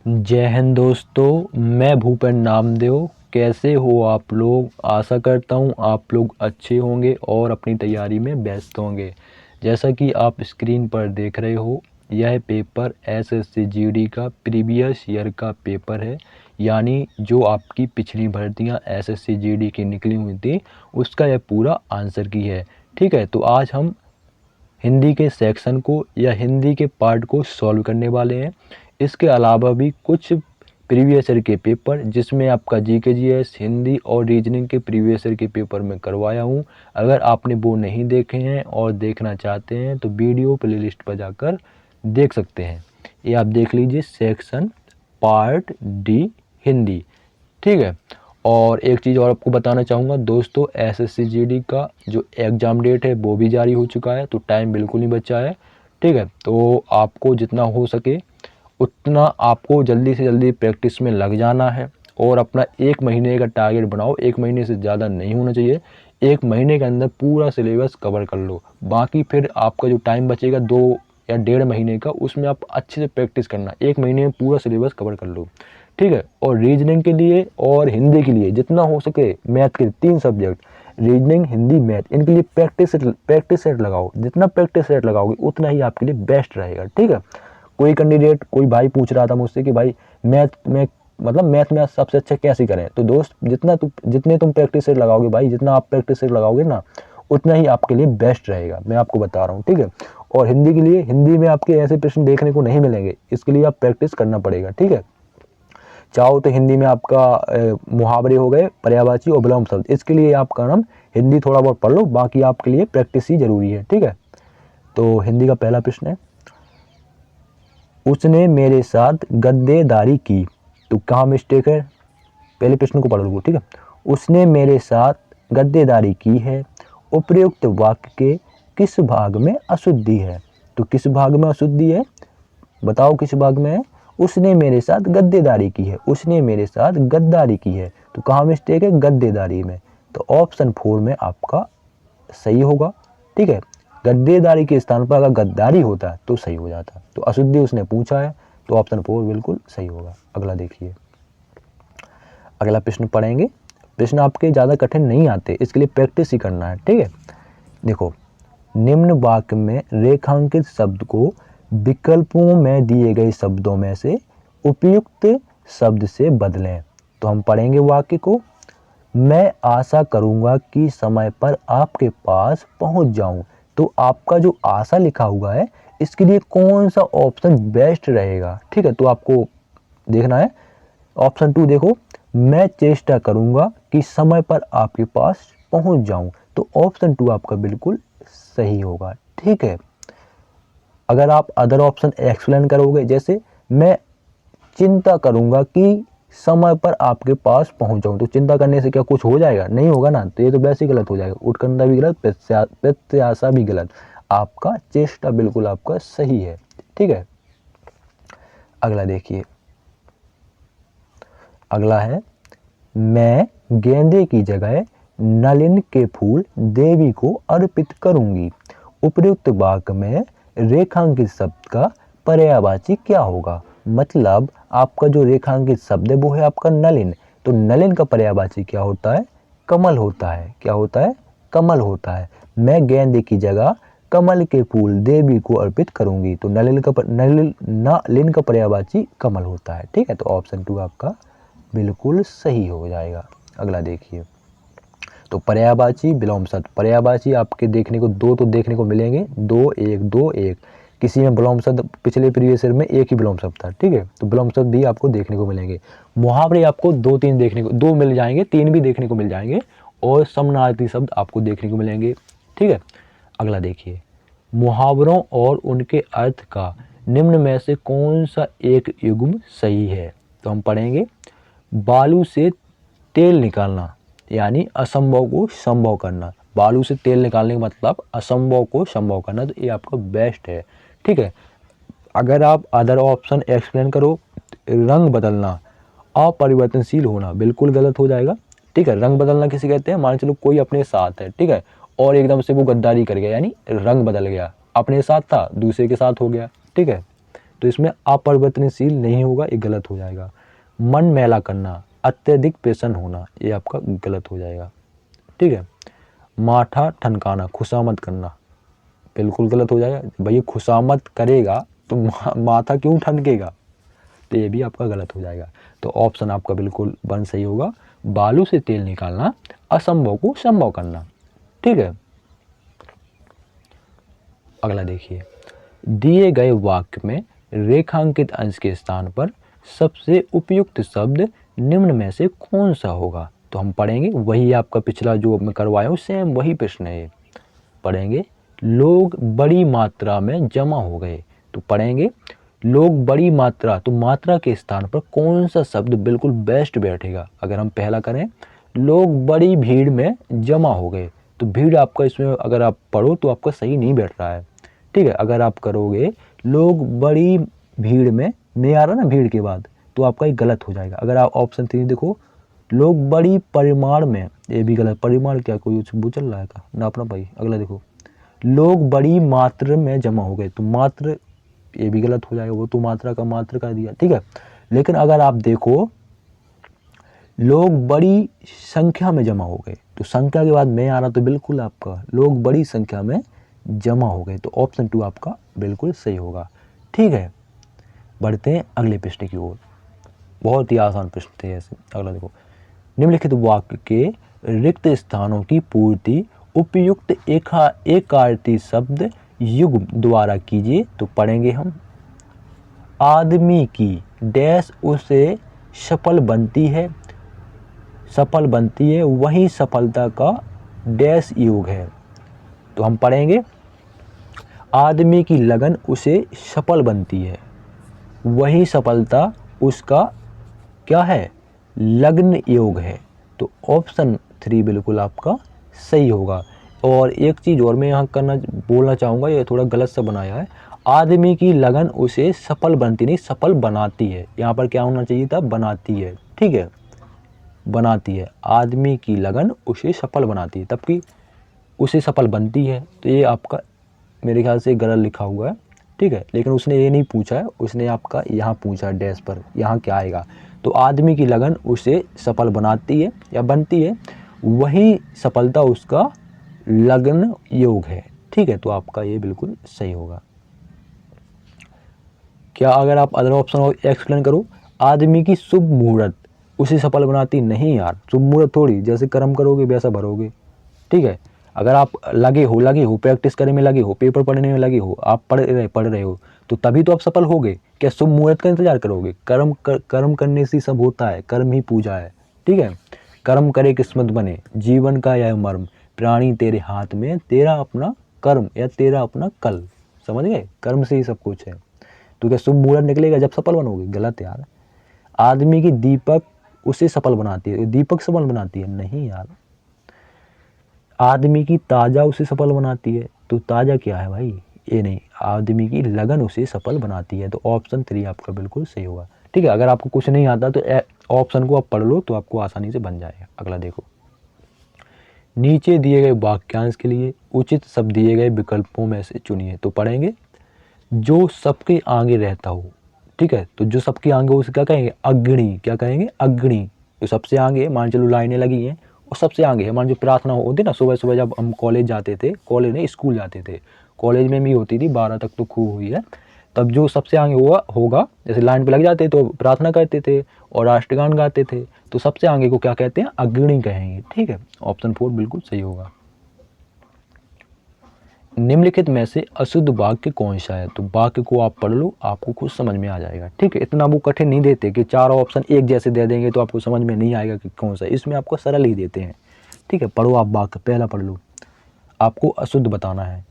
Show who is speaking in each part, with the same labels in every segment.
Speaker 1: जय हिंद दोस्तों, मैं भूपेन नामदेव। कैसे हो आप लोग? आशा करता हूँ आप लोग अच्छे होंगे और अपनी तैयारी में व्यस्त होंगे। जैसा कि आप स्क्रीन पर देख रहे हो, यह पेपर एसएससी जीडी का प्रीवियस ईयर का पेपर है, यानी जो आपकी पिछली भर्तियाँ एसएससी जीडी की निकली हुई थी उसका यह पूरा आंसर की है। ठीक है, तो आज हम हिंदी के सेक्शन को या हिंदी के पार्ट को सॉल्व करने वाले हैं। इसके अलावा भी कुछ प्रीवियस ईयर के पेपर जिसमें आपका जीके जीएस, हिंदी और रीजनिंग के प्रीवियस ईयर के पेपर में करवाया हूँ। अगर आपने वो नहीं देखे हैं और देखना चाहते हैं तो वीडियो प्लेलिस्ट पर जाकर देख सकते हैं। ये आप देख लीजिए, सेक्शन पार्ट डी हिंदी। ठीक है, और एक चीज़ और आपको बताना चाहूँगा दोस्तों, एसएससी जीडी का जो एग्ज़ाम डेट है वो भी जारी हो चुका है, तो टाइम बिल्कुल नहीं बचा है। ठीक है, तो आपको जितना हो सके उतना आपको जल्दी से जल्दी प्रैक्टिस में लग जाना है और अपना 1 महीने का टारगेट बनाओ। 1 महीने से ज़्यादा नहीं होना चाहिए। 1 महीने के अंदर पूरा सिलेबस कवर कर लो। बाकी फिर आपका जो टाइम बचेगा 2 या 1.5 महीने का, उसमें आप अच्छे से प्रैक्टिस करना। 1 महीने में पूरा सिलेबस कवर कर लो। ठीक है, और रीजनिंग के लिए और हिंदी के लिए जितना हो सके, मैथ के 3 सब्जेक्ट रीजनिंग, हिंदी, मैथ, इनके लिए प्रैक्टिस सेट लगाओ। जितना प्रैक्टिस सेट लगाओगे उतना ही आपके लिए बेस्ट रहेगा। ठीक है, कोई कैंडिडेट, कोई भाई पूछ रहा था मुझसे कि भाई मैथ में सबसे अच्छा कैसे करें, तो दोस्त जितने तुम प्रैक्टिस सेट लगाओगे भाई, जितना आप प्रैक्टिस सेट लगाओगे ना उतना ही आपके लिए बेस्ट रहेगा, मैं आपको बता रहा हूँ। ठीक है, और हिंदी के लिए, हिंदी में आपके ऐसे प्रश्न देखने को नहीं मिलेंगे, इसके लिए आप प्रैक्टिस करना पड़ेगा। ठीक है, चाहो तो हिंदी में आपका मुहावरे हो गए, पर्यायवाची और विलोम शब्द, इसके लिए आपका नाम हिंदी थोड़ा बहुत पढ़ लो, बाकी आपके लिए प्रैक्टिस ही जरूरी है। ठीक है, तो हिंदी का पहला प्रश्न है, उसने मेरे साथ गद्देदारी की। तो कहाँ मिस्टेक है, पहले प्रश्न को पढ़ लो। ठीक है, उसने मेरे साथ गद्देदारी की है, उपयुक्त वाक्य के किस भाग में अशुद्धि है। तो किस भाग में अशुद्धि है, बताओ किस भाग में है। उसने मेरे साथ गद्देदारी की है, उसने मेरे साथ गद्दारी की है, तो कहाँ मिस्टेक है, गद्देदारी में। तो ऑप्शन 4 में आपका सही होगा। ठीक है, गद्देदारी के स्थान पर अगर गद्दारी होता तो सही हो जाता। तो अशुद्धि उसने पूछा है, तो ऑप्शन 4 बिल्कुल सही होगा। अगला देखिए, अगला प्रश्न पढ़ेंगे। प्रश्न आपके ज़्यादा कठिन नहीं आते, इसके लिए प्रैक्टिस ही करना है। ठीक है, देखो, निम्न वाक्य में रेखांकित शब्द को विकल्पों में दिए गए शब्दों में से उपयुक्त शब्द से बदलें। तो हम पढ़ेंगे वाक्य को, मैं आशा करूंगा कि समय पर आपके पास पहुंच जाऊं। तो आपका जो आशा लिखा हुआ है, इसके लिए कौन सा ऑप्शन बेस्ट रहेगा। ठीक है, तो आपको देखना है। ऑप्शन 2 देखो, मैं चेष्टा करूंगा कि समय पर आपके पास पहुंच जाऊं। तो ऑप्शन 2 आपका बिल्कुल सही होगा। ठीक है, अगर आप अदर ऑप्शन एक्सप्लेन करोगे, जैसे मैं चिंता करूंगा कि समय पर आपके पास पहुंच जाऊं, तो चिंता करने से क्या कुछ हो जाएगा, नहीं होगा ना, तो ये तो वैसे ही गलत हो जाएगा। उत्कंठा भी गलत, प्रत्याशा भी गलत, आपका चेष्टा बिल्कुल आपका सही है। ठीक है, अगला देखिए, अगला है, मैं गेंदे की जगह नलिन के फूल देवी को अर्पित करूंगी। उपयुक्त वाक्य में रेखांकित शब्द का पर्यायवाची क्या होगा। मतलब आपका जो रेखांकित शब्द है वो है आपका नलिन, तो नलिन का पर्यायवाची क्या होता है, कमल होता है। क्या होता है, कमल होता है। मैं गेंदे की जगह कमल के फूल देवी को अर्पित करूंगी, तो नलिन का पर्यायवाची कमल होता है। ठीक है, तो ऑप्शन 2 आपका बिल्कुल सही हो जाएगा। अगला देखिए, तो पर्यायवाची विलोम शब्द, पर्यायवाची आपके देखने को 2 तो देखने को मिलेंगे, 2 1 2 1। किसी में विलोम शब्द, पिछले प्रीवियस ईयर में 1 ही विलोम शब्द था। ठीक है, तो विलोम शब्द भी आपको देखने को मिलेंगे। मुहावरे आपको 2-3 देखने को, 2 मिल जाएंगे, 3 भी देखने को मिल जाएंगे, और समानार्थी शब्द आपको देखने को मिलेंगे। ठीक है, अगला देखिए, मुहावरों और उनके अर्थ का निम्न में से कौन सा एक युग्म सही है। तो हम पढ़ेंगे, बालू से तेल निकालना, यानी असंभव को संभव करना। बालू से तेल निकालने का मतलब असंभव को संभव करना, तो ये आपका बेस्ट है। ठीक है, अगर आप अदर ऑप्शन एक्सप्लेन करो, रंग बदलना, अपरिवर्तनशील होना, बिल्कुल गलत हो जाएगा। ठीक है, रंग बदलना किसे कहते हैं, मान चलो कोई अपने साथ है, ठीक है, और एकदम से वो गद्दारी कर गया, यानी रंग बदल गया, अपने साथ था दूसरे के साथ हो गया। ठीक है, तो इसमें अपरिवर्तनशील नहीं होगा, ये गलत हो जाएगा। मन मैला करना, अत्यधिक प्रसन्न होना, ये आपका गलत हो जाएगा। ठीक है। माथा ठनकाना, खुशामद करना, बिल्कुल गलत हो जाएगा। भाई खुशामद करेगा तो माथा क्यों ठनकेगा, तो ये भी आपका गलत हो जाएगा। तो ऑप्शन आपका बिल्कुल वन सही होगा। बालू से तेल निकालना, असंभव को संभव करना। ठीक है। अगला देखिए, दिए गए वाक्य में रेखांकित अंश के स्थान पर सबसे उपयुक्त शब्द निम्न में से कौन सा होगा। तो हम पढ़ेंगे वही आपका पिछला जो मैं करवाया हूँ सेम वही प्रश्न है। पढ़ेंगे लोग बड़ी मात्रा में जमा हो गए, तो पढ़ेंगे लोग बड़ी मात्रा, तो मात्रा के स्थान पर कौन सा शब्द बिल्कुल बेस्ट बैठेगा। अगर हम पहला करें लोग बड़ी भीड़ में जमा हो गए, तो भीड़ आपका इसमें अगर आप पढ़ो तो आपका सही नहीं बैठ रहा है। ठीक है। अगर आप करोगे लोग बड़ी भीड़ में आ रहा ना भीड़ के बाद, तो आपका ये गलत हो जाएगा। अगर आप ऑप्शन 3 देखो लोग बड़ी परिमाण में, ये भी गलत। परिमाण क्या कोई वो चल रहा है का नापना भाई। अगला देखो लोग बड़ी मात्रा में जमा हो गए, तो मात्र ये भी गलत हो जाएगा, वो तो मात्रा का मात्र कर दिया। ठीक है। लेकिन अगर आप देखो लोग बड़ी संख्या में जमा हो गए, तो संख्या के बाद में आ रहा, तो बिल्कुल आपका लोग बड़ी संख्या में जमा हो गए, तो ऑप्शन 2 आपका बिल्कुल सही होगा। ठीक है। बढ़ते हैं अगले प्रश्न की ओर। बहुत ही आसान प्रश्न थे ऐसे। अगला देखो निम्नलिखित वाक्य के रिक्त स्थानों की पूर्ति उपयुक्त एकार्थी शब्द युग्म द्वारा कीजिए। तो पढ़ेंगे हम आदमी की डैश उसे सफल बनती है, वही सफलता का डैश योग है। तो हम पढ़ेंगे आदमी की लगन उसे सफल बनती है, वही सफलता उसका क्या है, लग्न योग है। तो ऑप्शन 3 बिल्कुल आपका सही होगा। और एक चीज़ और मैं यहाँ बोलना चाहूँगा, ये थोड़ा गलत सा बनाया है। आदमी की लगन उसे सफल बनती नहीं, सफल बनाती है। यहाँ पर क्या होना चाहिए था, बनाती है। ठीक है। बनाती है, आदमी की लगन उसे सफल बनाती है, तबकि उसे सफल बनती है। तो ये आपका मेरे ख्याल से गलत लिखा हुआ है। ठीक है। लेकिन उसने ये नहीं पूछा है, उसने आपका यहाँ पूछा डैश पर, यहाँ क्या आएगा। तो आदमी की लगन उसे सफल बनाती है या बनती है, वही सफलता उसका लग्न योग है। ठीक है। तो आपका ये बिल्कुल सही होगा। क्या अगर आप अदर ऑप्शन एक्सप्लेन करो, आदमी की शुभ मुहूर्त उसे सफल बनाती, नहीं यार, शुभ मुहूर्त थोड़ी, जैसे कर्म करोगे वैसा भरोगे। ठीक है। अगर आप लगे हो प्रैक्टिस करने में लगे हो, पेपर पढ़ने में लगे हो, आप पढ़ रहे हो, तो तभी तो आप सफल होगे। क्या शुभ मुहूर्त का इंतजार करोगे। कर्म करने से सब होता है, कर्म ही पूजा है। ठीक है। कर्म करे किस्मत बने, जीवन का यह मर्म, प्राणी तेरे हाथ में, तेरा अपना कर्म या तेरा अपना कल। समझ गए, कर्म से ही सब कुछ है। तो क्या शुभ मुहूर्त निकलेगा जब सफल बनोगे, गलत यार। आदमी की दीपक उसे सफल बनाती है, दीपक सफल बनाती है, नहीं यार। आदमी की ताजा उसे सफल बनाती है, तो ताजा क्या है भाई, ये नहीं। आदमी की लगन उसे सफल बनाती है, तो ऑप्शन 3 आपका बिल्कुल सही होगा। ठीक है। अगर आपको कुछ नहीं आता तो ऑप्शन को आप पढ़ लो, तो आपको आसानी से बन जाएगा। अगला देखो, नीचे दिए गए वाक्यांश के लिए उचित शब्द दिए गए विकल्पों में से चुनिए। तो पढ़ेंगे जो सबके आगे रहता हो। ठीक है। तो जो सबके आगे उसे क्या कहेंगे, अग्रणी। क्या कहेंगे, अग्रणी। जो सबसे आगे है, मान चलो लाइनें लगी हैं और सबसे आगे है, मान जो प्रार्थना होती ना सुबह सुबह जब हम कॉलेज जाते थे, कॉलेज नहीं स्कूल जाते थे, कॉलेज में भी होती थी, 12 तक तो खूब हुई है। तब जो सबसे आगे होगा, जैसे लाइन पे लग जाते तो प्रार्थना करते थे और राष्ट्रगान गाते थे, तो सबसे आगे को क्या कहते हैं, अग्रणी कहेंगे। ठीक है। ऑप्शन 4 बिल्कुल सही होगा। निम्नलिखित में से अशुद्ध वाक्य कौन सा है। तो वाक्य को आप पढ़ लो, आपको खुद समझ में आ जाएगा। ठीक है। इतना वो कठिन नहीं देते कि 4 ऑप्शन एक जैसे दे देंगे तो आपको समझ में नहीं आएगा कि कौन सा। इसमें आपको सरल ही देते हैं। ठीक है। पढ़ो आप वाक्य, पहला पढ़ लो। आपको अशुद्ध बताना है,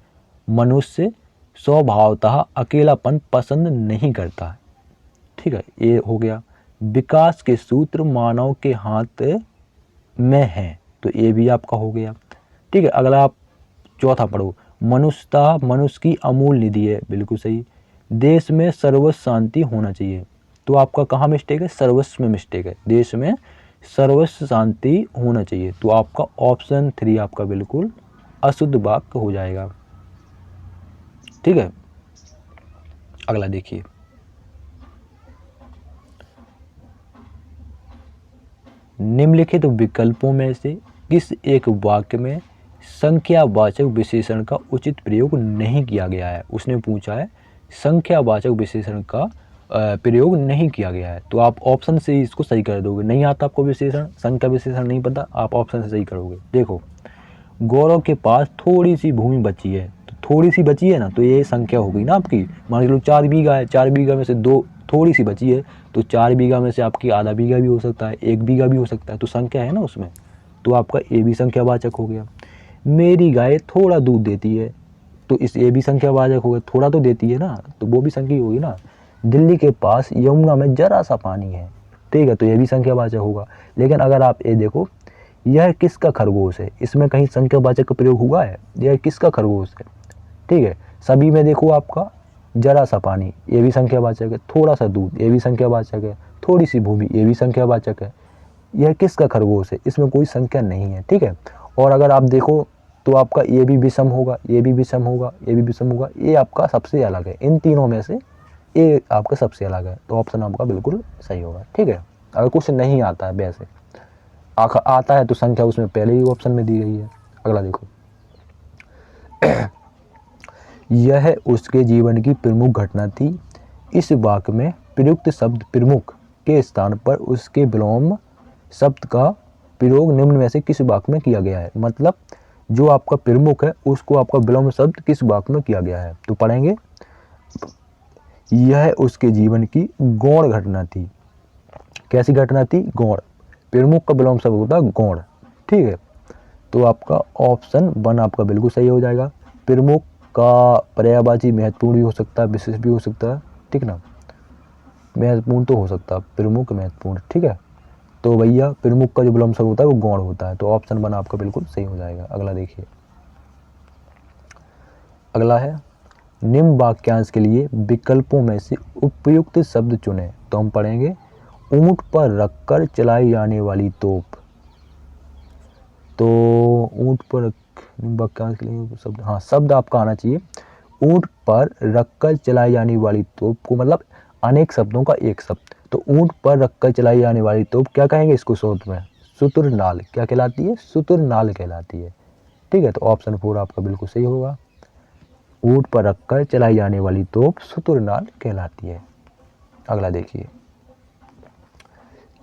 Speaker 1: मनुष्य स्वभावतः अकेलापन पसंद नहीं करता। ठीक है। ये हो गया। विकास के सूत्र मानव के हाथ में हैं, तो ये भी आपका हो गया। ठीक है। अगला आप चौथा पढ़ो, मनुष्यता मनुष्य की अमूल्य निधि है, बिल्कुल सही। देश में सर्वस्व शांति होना चाहिए, तो आपका कहाँ मिस्टेक है, सर्वस्व में मिस्टेक है। देश में सर्वस्व शांति होना चाहिए, तो आपका ऑप्शन 3 आपका बिल्कुल अशुद्ध वाक्य हो जाएगा। ठीक है। अगला देखिए, निम्नलिखित विकल्पों में से किस एक वाक्य में संख्यावाचक विशेषण का उचित प्रयोग नहीं किया गया है। उसने पूछा है संख्यावाचक विशेषण का प्रयोग नहीं किया गया है, तो आप ऑप्शन से ही इसको सही कर दोगे। नहीं आता आपको विशेषण, संख्या विशेषण नहीं पता, आप ऑप्शन से सही करोगे। देखो, गौरव के पास थोड़ी सी भूमि बची है, तो थोड़ी सी बची है ना, तो ये संख्या हो गई ना आपकी। मान लो 4 बीघा है, 4 बीघा में से 2 थोड़ी सी बची है, तो 4 बीघा में से आपकी आधा बीघा भी हो सकता है, 1 बीघा भी हो सकता है, तो संख्या है ना उसमें, तो आपका ए भी संख्यावाचक हो गया। मेरी गाय थोड़ा दूध देती है, तो इस ए भी संख्यावाचक हो गया, थोड़ा तो देती है ना, तो वो भी संख्या होगी ना। दिल्ली के पास यमुना में जरा सा पानी है, ठीक है, तो ये भी संख्यावाचक होगा। लेकिन अगर आप ये देखो, यह किसका खरगोश है, इसमें कहीं संख्यावाचक का प्रयोग हुआ है? यह किसका खरगोश है, ठीक है। सभी में देखो आपका जरा सा पानी, ये भी संख्यावाचक है। थोड़ा सा दूध, ये भी संख्यावाचक है। थोड़ी सी भूमि, ये भी संख्यावाचक है। यह किसका खरगोश है, इसमें कोई संख्या नहीं है, ठीक है। और अगर आप देखो तो आपका ये भी विषम होगा, ये भी विषम होगा, ये भी विषम होगा, ये आपका सबसे अलग है। इन तीनों में से ये आपका सबसे अलग है, तो ऑप्शन आपका बिल्कुल सही होगा, ठीक है। अगर कुछ नहीं आता है वैसे आता है तो संख्या उसमें पहले ही ऑप्शन में दी गई है। अगला देखो, यह उसके जीवन की प्रमुख घटना थी। इस वाक्य में प्रयुक्त शब्द प्रमुख के स्थान पर उसके विलोम शब्द का प्रयोग निम्न में से किस वाक्य में किया गया है। मतलब जो आपका प्रमुख है उसको आपका विलोम शब्द किस वाक्य में किया गया है, तो पढ़ेंगे। यह उसके जीवन की गौण घटना थी। कैसी घटना थी? गौण। प्रमुख का विलोम शब्द होता है गौण, ठीक है। तो आपका ऑप्शन 1 आपका बिल्कुल सही हो जाएगा। प्रमुख का पर्यायवाची महत्वपूर्ण भी हो सकता है, विशेष भी हो सकता है, ठीक ना। महत्वपूर्ण तो हो सकता है, प्रमुख महत्वपूर्ण, ठीक है। तो भैया प्रमुख का जो विलोम शब्द होता है वो गौण होता है, तो ऑप्शन 1 आपका बिल्कुल सही हो जाएगा। अगला देखिए, अगला है निम्न वाक्यांश के लिए विकल्पों में से उपयुक्त शब्द चुनें। तो हम पढ़ेंगे, ऊंट पर रखकर चलाई जाने वाली तोप। तो ऊंट पर वाक्यांश के लिए शब्द, हाँ शब्द आपका आना चाहिए। ऊंट पर रखकर चलाई जाने वाली तोप को मतलब अनेक शब्दों का एक शब्द, तो ऊंट पर रखकर चलाई जाने वाली तोप क्या कहेंगे इसको शॉर्ट में? शुतुरनाल। क्या कहलाती है? शुतुरनाल कहलाती है, ठीक है। तो ऑप्शन 4 आपका बिल्कुल सही होगा। ऊंट पर रखकर चलाई जाने वाली तोप शुतुरनाल कहलाती है। अगला देखिए,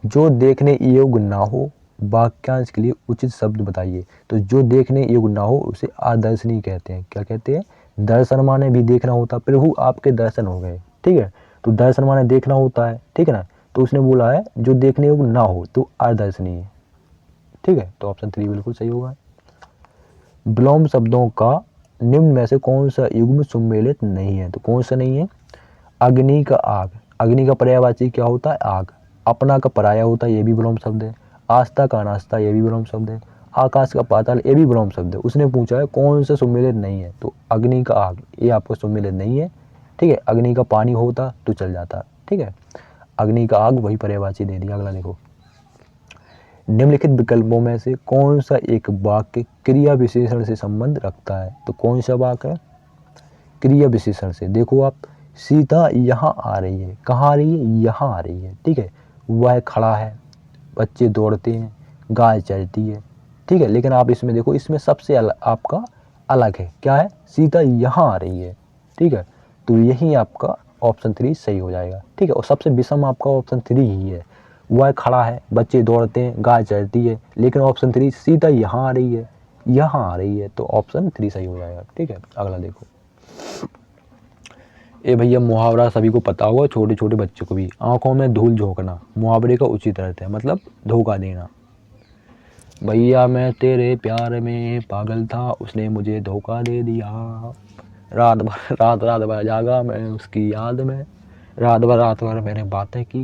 Speaker 1: जो देखने योग्य ना हो वाक्यांश के लिए उचित शब्द बताइए। तो जो देखने योग्य ना हो उसे आदर्शनीय कहते हैं। क्या कहते हैं? दर्शन माने भी देखना होता, प्रभु आपके दर्शन हो गए, ठीक है। तो दर्शन माने देखना होता है, ठीक है ना। तो उसने बोला है जो देखने योग्य ना हो तो आदर्शनीय, ठीक है। तो ऑप्शन 3 बिल्कुल सही होगा। विलोम शब्दों का निम्न में से कौन सा युग्म सम्मिलित नहीं है? तो कौन सा नहीं है? अग्नि का आग, अग्नि का पर्यायवाची क्या होता है? आग। अपना का पराया होता है, ये भी विलोम शब्द है। आस्था का अनास्था, ये भी विलोम शब्द है। आकाश का पाताल, ये भी विलोम शब्द है। उसने पूछा है कौन सा सम्मिलित नहीं है, तो अग्नि का आग ये आपको सम्मिलित नहीं है, ठीक है। अग्नि का पानी होता तो चल जाता, ठीक है। अग्नि का आग वही पर्यायवाची दे दिया। अगला देखो, निम्नलिखित विकल्पों में से कौन सा एक वाक्य क्रिया विशेषण से संबंध रखता है? तो कौन सा वाक्य है क्रिया विशेषण से? देखो आप, सीता यहाँ आ रही है, कहाँ आ रही है? यहाँ आ रही है, ठीक है। वह खड़ा है, बच्चे दौड़ते हैं, गाय चलती है, ठीक है। लेकिन आप इसमें देखो, इसमें सबसे आपका अलग है, क्या है? सीता यहाँ आ रही है, ठीक है। तो यही आपका ऑप्शन 3 सही हो जाएगा, ठीक है। और सबसे विषम आपका ऑप्शन 3 ही है। वह खड़ा है, बच्चे दौड़ते हैं, गाय चलती है, लेकिन ऑप्शन 3 सीता यहाँ आ रही है, यहाँ आ रही है, तो ऑप्शन 3 सही हो जाएगा, ठीक है। अगला देखो, ए भैया मुहावरा सभी को पता होगा, छोटे छोटे बच्चों को भी। आंखों में धूल झोंकना मुहावरे का उचित अर्थ है, मतलब धोखा देना। भैया मैं तेरे प्यार में पागल था, उसने मुझे धोखा दे दिया। रात भर जागा मैं उसकी याद में, रात भर मैंने बातें की।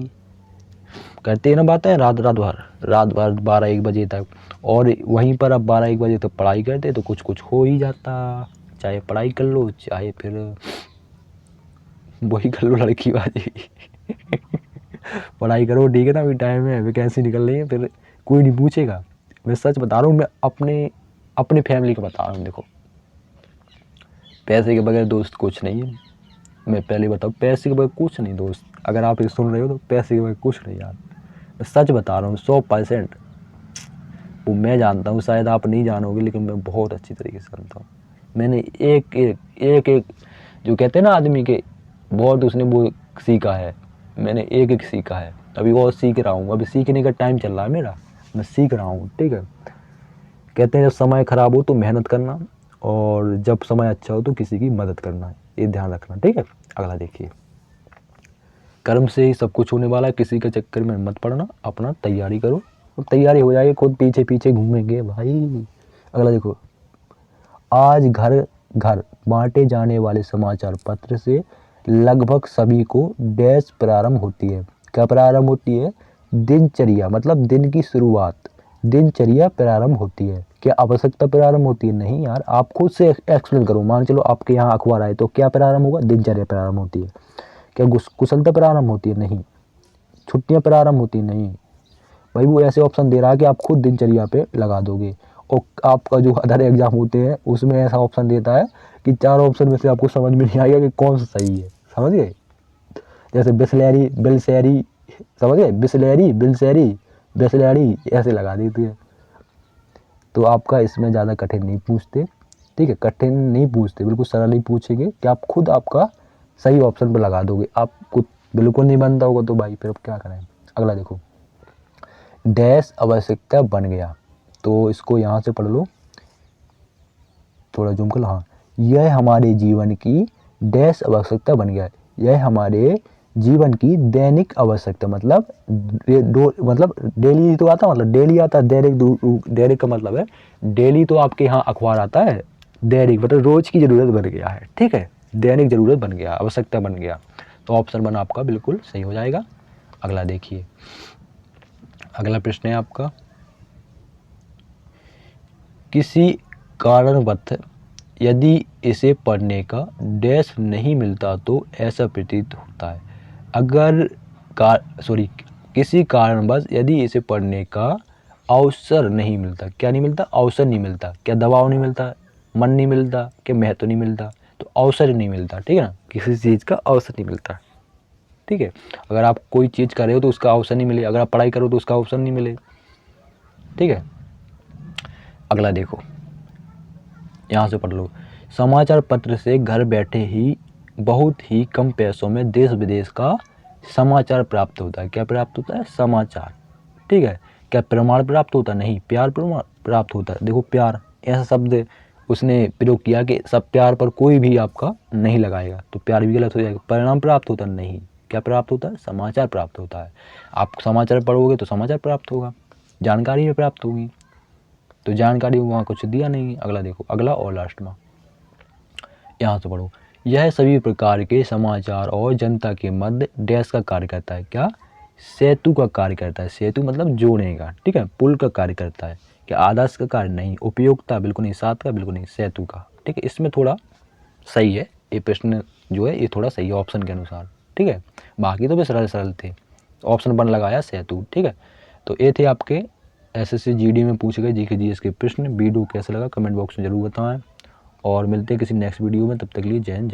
Speaker 1: करते हैं ना बातें रात भर 12-1 बजे तक। और वहीं पर अब 12-1 बजे तक पढ़ाई करते तो कुछ हो ही जाता। चाहे पढ़ाई कर लो, चाहे फिर वही कर लो लड़कीबाजी। पढ़ाई करो, ठीक है ना। अभी टाइम है, वैकेंसी निकल रही है, फिर कोई नहीं पूछेगा। मैं सच बता रहा हूँ, मैं अपने फैमिली का बता रहा हूँ। देखो, पैसे के बगैर दोस्त कुछ नहीं है। मैं पहले बताऊँ, पैसे के बगैर कुछ नहीं दोस्त। अगर आप ये सुन रहे हो तो पैसे के बगैर कुछ नहीं यार। मैं सच बता रहा हूँ 100%। वो मैं जानता हूँ, शायद आप नहीं जानोगे, लेकिन मैं बहुत अच्छी तरीके से जानता हूँ। मैंने एक जो कहते हैं ना आदमी के बहुत उसने वो सीखा है, मैंने एक सीखा है, अभी और सीख रहा हूँ। अभी सीखने का टाइम चल रहा है मेरा, मैं सीख रहा हूँ, ठीक है। कहते हैं जब समय ख़राब हो तो मेहनत करना, और जब समय अच्छा हो तो किसी की मदद करना, ये ध्यान रखना, ठीक है। अगला देखिए, कर्म से ही सब कुछ होने वाला है, किसी के चक्कर में मत पड़ना, अपना तैयारी करो, और तैयारी हो जाएगी, खुद पीछे पीछे घूमेंगे भाई। अगला देखो, आज घर घर बांटे जाने वाले समाचार पत्र से लगभग सभी को डैश प्रारंभ होती है। क्या प्रारंभ होती है? दिनचर्या, मतलब दिन की शुरुआत, दिनचर्या प्रारंभ होती है। क्या आवश्यकता प्रारंभ होती है? नहीं यार, आप खुद से एक्सप्लेन करो। मान चलो आपके यहाँ अखबार आए तो क्या प्रारंभ होगा? दिनचर्या प्रारंभ होती है। क्या कुशलता प्रारंभ होती है? नहीं। छुट्टियां प्रारंभ होती? नहीं। भाई वो ऐसे ऑप्शन दे रहा है कि आप खुद दिनचर्या पे लगा दोगे। और आपका जो अदर एग्जाम होते हैं उसमें ऐसा ऑप्शन देता है कि 4 ऑप्शन में से आपको समझ में नहीं आएगा कि कौन सा सही है, समझ गए। जैसे बिसलेरी बिलसेरी, समझ गए, बिसलेरी बिलसेरी बिसलेरी ऐसे लगा देती है। तो आपका इसमें ज़्यादा कठिन नहीं पूछते, ठीक है, कठिन नहीं पूछते, बिल्कुल सरल ही पूछेंगे कि आप खुद आपका सही ऑप्शन पर लगा दोगे। आपको बिल्कुल नहीं बनता होगा तो भाई फिर अब क्या करें। अगला देखो, डैश आवश्यकता बन गया, तो इसको यहाँ से पढ़ लो, थोड़ा जूम कर लो। हाँ, यह हमारे जीवन की डैश आवश्यकता बन गया, यह हमारे जीवन की दैनिक आवश्यकता, मतलब मतलब डेली तो आता, मतलब डेली आता है, दैनिक का मतलब है डेली। तो आपके यहाँ अखबार आता है, दैनिक मतलब रोज की जरूरत बन गया है, ठीक है, दैनिक जरूरत बन गया, आवश्यकता बन गया। तो ऑप्शन 1 आपका बिल्कुल सही हो जाएगा। अगला देखिए, अगला प्रश्न है आपका, किसी कारणवश यदि इसे पढ़ने का डैश नहीं मिलता तो ऐसा प्रतीत होता है। अगर किसी कारणवश यदि इसे पढ़ने का अवसर नहीं मिलता, क्या नहीं मिलता? अवसर नहीं मिलता। क्या दबाव नहीं मिलता, मन नहीं मिलता, क्या महत्व नहीं मिलता? तो अवसर नहीं मिलता, ठीक है ना, किसी चीज़ का अवसर नहीं मिलता, ठीक है। अगर आप कोई चीज़ कर रहे हो तो उसका अवसर नहीं मिले, अगर आप पढ़ाई करो तो उसका अवसर नहीं मिले, ठीक है। अगला देखो, यहाँ से पढ़ लो, समाचार पत्र से घर बैठे ही बहुत ही कम पैसों में देश विदेश का समाचार प्राप्त होता है। क्या प्राप्त होता है? समाचार, ठीक है। क्या प्रमाण प्राप्त होता है? नहीं। प्यार प्रमाण प्राप्त होता है। देखो, प्यार ऐसा शब्द उसने प्रयोग किया कि सब प्यार पर कोई भी आपका नहीं लगाएगा, तो प्यार भी गलत हो जाएगा। परिणाम प्राप्त होता नहीं। क्या प्राप्त होता है? समाचार प्राप्त होता है। आप समाचार पढ़ोगे तो समाचार प्राप्त होगा, जानकारी भी प्राप्त होगी, तो जानकारी वहाँ कुछ दिया नहीं। अगला देखो, अगला और लास्ट में, यहाँ से पढ़ो, यह सभी प्रकार के समाचार और जनता के मध्य डैश का कार्य करता है। क्या? सेतु का कार्य करता है। सेतु मतलब जोड़ेगा, ठीक है, पुल का कार्य करता है। क्या आदर्श का कार्य? नहीं। उपयोगिता? बिल्कुल नहीं। साथ का? बिल्कुल नहीं। सेतु का, ठीक है। इसमें थोड़ा सही है ये प्रश्न जो है, ये थोड़ा सही है ऑप्शन के अनुसार, ठीक है। बाकी तो भी सरल सरल थे, ऑप्शन 1 लगाया सेतु, ठीक है। तो ये थे आपके एसएससी जीडी में पूछे गए जीके जीएस के प्रश्न। वीडियो कैसा लगा कमेंट बॉक्स में जरूर बताएं, और मिलते हैं किसी नेक्स्ट वीडियो में। तब तक के लिए जय हिंद।